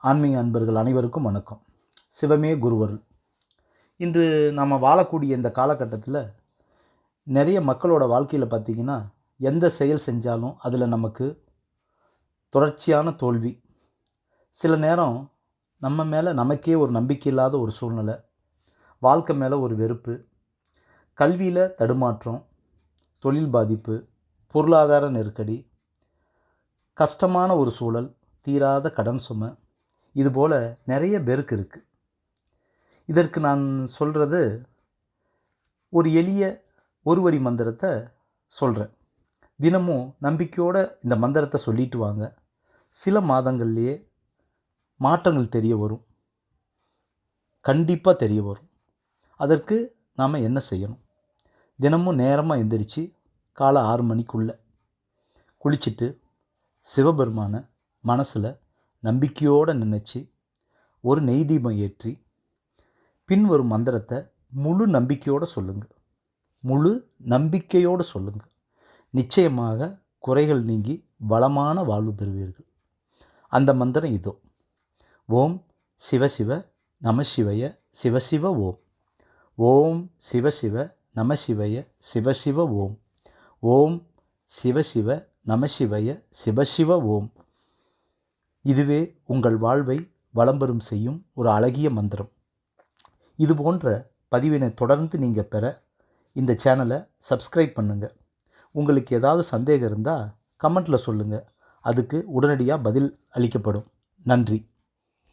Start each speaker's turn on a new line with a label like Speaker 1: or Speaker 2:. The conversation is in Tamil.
Speaker 1: ஆன்மீக அன்பர்கள் அனைவருக்கும் வணக்கம். சிவமே குருவருள். இன்று நாம் வாழக்கூடிய இந்த காலகட்டத்தில் நிறைய மக்களோட வாழ்க்கையில் பார்த்திங்கன்னா, எந்த செயல் செஞ்சாலும் அதில் நமக்கு தொடர்ச்சியான தோல்வி. சில நேரம் நம்ம மேலே நமக்கே ஒரு நம்பிக்கை இல்லாத ஒரு சூழ்நிலை, வாழ்க்கை மேலே ஒரு வெறுப்பு, கல்வியில் தடுமாற்றம், தொழில் பாதிப்பு, பொருளாதார நெருக்கடி, கஷ்டமான ஒரு சூழல், தீராத கடன் சுமை, இதுபோல் நிறைய பேருக்கு இருக்குது. இதற்கு நான் சொல்கிறது ஒரு எளிய ஒரு வரி மந்திரத்தை சொல்கிறேன். தினமும் நம்பிக்கையோடு இந்த மந்திரத்தை சொல்லிட்டு வாங்க. சில மாதங்கள்லேயே மாற்றங்கள் தெரிய வரும், கண்டிப்பாக தெரிய வரும். அதற்கு நாம் என்ன செய்யணும்? தினமும் நேரமாக எந்திரிச்சு காலை 6 மணிக்குள்ளே குளிச்சுட்டு சிவபெருமானை மனசில் நம்பிக்கையோடு நினச்சி ஒரு நெய் தீபம் ஏற்றி பின்வரும் மந்திரத்தை முழு நம்பிக்கையோடு சொல்லுங்கள். முழு நம்பிக்கையோடு சொல்லுங்கள். நிச்சயமாக குறைகள் நீங்கி வளமான வாழ்வு பெறுவீர்கள். அந்த மந்திரம் இதோ: ஓம் சிவசிவ நம சிவய சிவசிவ ஓம். ஓம் சிவசிவ நம சிவய சிவசிவ ஓம். ஓம் சிவசிவ நம சிவய சிவசிவ ஓம். இதுவே உங்கள் வாழ்வை வளம்பெறும் செய்யும் ஒரு அழகிய மந்திரம். இது போன்ற பதிவினை தொடர்ந்து நீங்கள் பெற இந்த சேனலை சப்ஸ்கிரைப் பண்ணுங்கள். உங்களுக்கு ஏதாவது சந்தேகம் இருந்தால் கமெண்ட்டில் சொல்லுங்கள். அதுக்கு உடனடியாக பதில் அளிக்கப்படும். நன்றி.